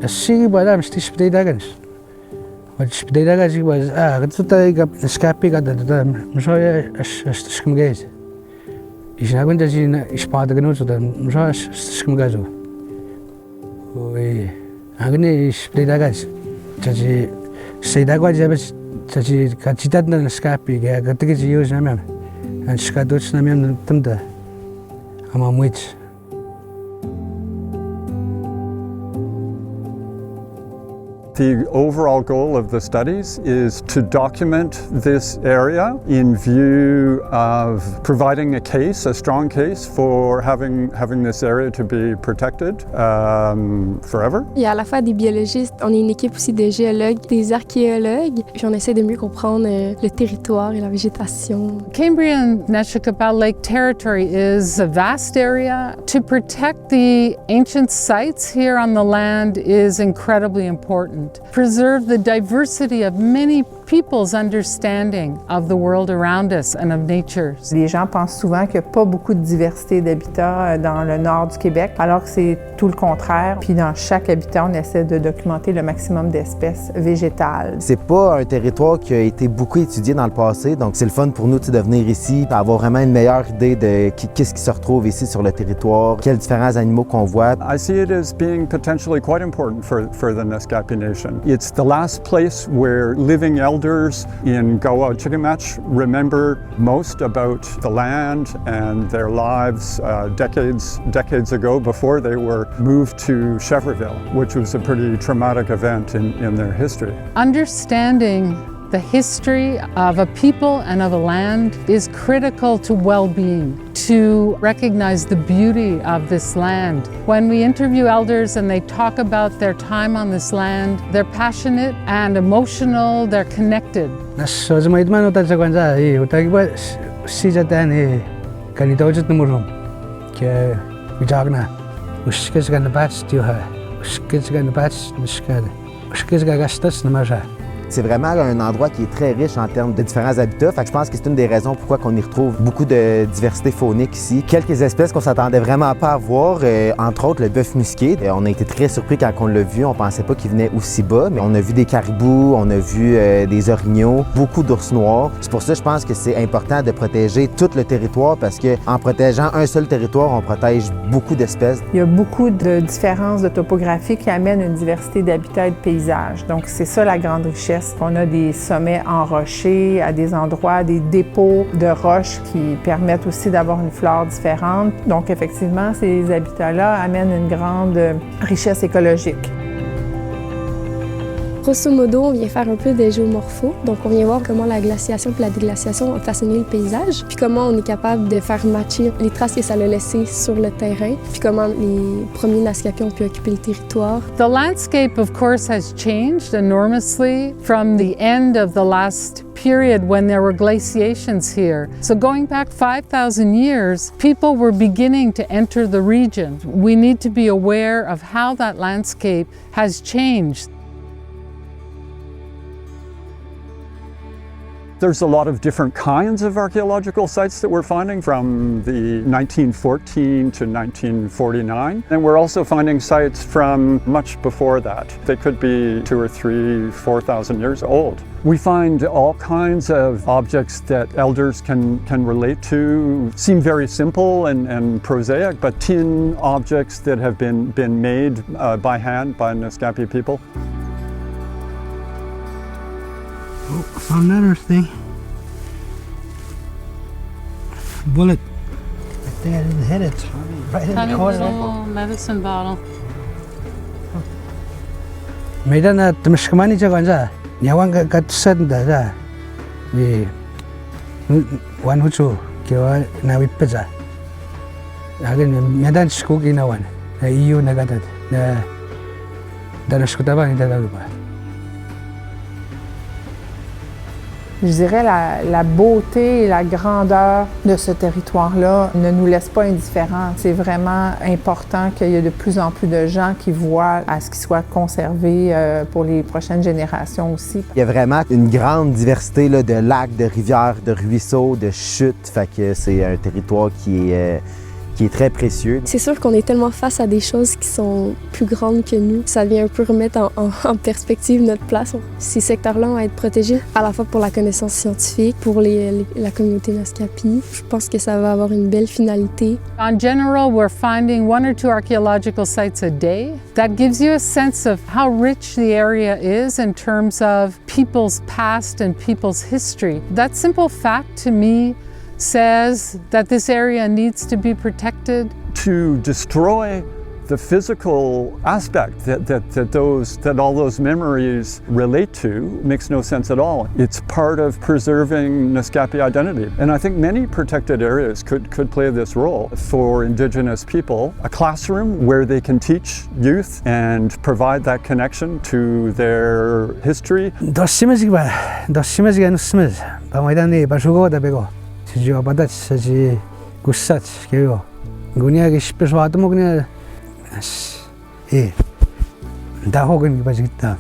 Sige ba mesti seperti dagan. Seperti dagan sige ba kita tayo Naskapi kada misalnya skimgez. Isnagun jadi ispada ganun so dan misalnya skimgezo. Agni seperti dagan. Jadi saya dagan jadi kacitat na Naskapi kaya ketika jius namanya. An skadut namanya temda. Ama muit. The overall goal of the studies is to document this area in view of providing a case, a strong case for having this area to be protected forever. Il y a à la fois des biologistes, on est une équipe aussi de géologues, des archéologues, puis on essaie de mieux comprendre le territoire et la végétation. Cambrien and Nachicapau Lake Territory is a vast area. To protect the ancient sites here on the land is incredibly important. Preserve the diversity of many people's understanding of the world around us and of nature. Les gens pensent souvent qu'il n'y a pas beaucoup de diversité d'habitats dans le nord du Québec, alors que c'est tout le contraire. Puis dans chaque habitat, on essaie de documenter le maximum d'espèces végétales. C'est pas un territoire qui a été beaucoup étudié dans le passé, donc c'est le fun pour nous de venir ici et avoir vraiment une meilleure idée de qu'est-ce qui se retrouve ici sur le territoire, quels différents animaux qu'on voit. I see it as being potentially quite important for the Naskapi Nation. It's the last place where living elders in Gawachigimach remember most about the land and their lives decades ago before they were moved to Chevreville, which was a pretty traumatic event in their history. Understanding the history of a people and of a land is critical to well-being, to recognize the beauty of this land. When we interview elders and they talk about their time on this land, they're passionate and emotional, they're connected. C'est vraiment un endroit qui est très riche en termes de différents habitats. Fait que je pense que c'est une des raisons pourquoi on y retrouve beaucoup de diversité faunique ici. Quelques espèces qu'on s'attendait vraiment pas à voir, entre autres le bœuf musqué. On a été très surpris quand on l'a vu. On pensait pas qu'il venait aussi bas, mais on a vu des caribous, on a vu des orignaux, beaucoup d'ours noirs. C'est pour ça que je pense que c'est important de protéger tout le territoire parce qu'en protégeant un seul territoire, on protège beaucoup d'espèces. Il y a beaucoup de différences de topographie qui amènent une diversité d'habitats et de paysages. Donc c'est ça la grande richesse. On a des sommets enrochés, à des endroits, des dépôts de roches qui permettent aussi d'avoir une flore différente. Donc effectivement, ces habitats-là amènent une grande richesse écologique. Grosso modo, on vient faire un peu de géomorpho, donc on vient voir comment la glaciation et la déglaciation ont façonné le paysage, puis comment on est capable de faire matcher les traces que ça a laissées sur le terrain, puis comment les premiers Naskapi ont pu occuper le territoire. The landscape, of course, has changed enormously from the end of the last period when there were glaciations here. So going back 5,000 years, people were beginning to enter the region. We need to be aware of how that landscape has changed. There's a lot of different kinds of archaeological sites that we're finding from the 1914 to 1949. And we're also finding sites from much before that. They could be 2,000 or 3,000, 4,000 years old. We find all kinds of objects that elders can relate to, seem very simple and prosaic, but tin objects that have been made by hand by Naskapi people. Oh, I found another thing. Bullet. I think I didn't hit it. Right in the corner. Little medicine bottle. Medan na tumaskamani siya kansa. Nyawan katusad da sa. Ni wan hucho kiwa nawit pa sa. Agin medan sko ginawan. Na iyo nagatad. Na danas ko tabang italaga pa. Je dirais la beauté et la grandeur de ce territoire-là ne nous laisse pas indifférents. C'est vraiment important qu'il y ait de plus en plus de gens qui voient à ce qu'il soit conservé pour les prochaines générations aussi. Il y a vraiment une grande diversité là, de lacs, de rivières, de ruisseaux, de chutes. Fait que c'est un territoire qui est qui est très précieux. C'est sûr qu'on est tellement face à des choses qui sont plus grandes que nous. Ça vient un peu remettre en perspective notre place. Ces secteurs-là vont être protégés à la fois pour la connaissance scientifique, pour la communauté Naskapi. Je pense que ça va avoir une belle finalité. In general, we're finding 1 or 2 archaeological sites a day. That gives you a sense of how rich the area is in terms of people's past and people's history. That simple fact to me says that this area needs to be protected. To destroy the physical aspect that all those memories relate to makes no sense at all. It's part of preserving Naskapi identity. And I think many protected areas could play this role for Indigenous people. A classroom where they can teach youth and provide that connection to their history. Dość simazig anusmaz. Pamaydani bashugo da bego. Sijo badać saji gussat kego. Gunia ge shpesh wadmo gnia. 예, 다 혹은 이바지겠다.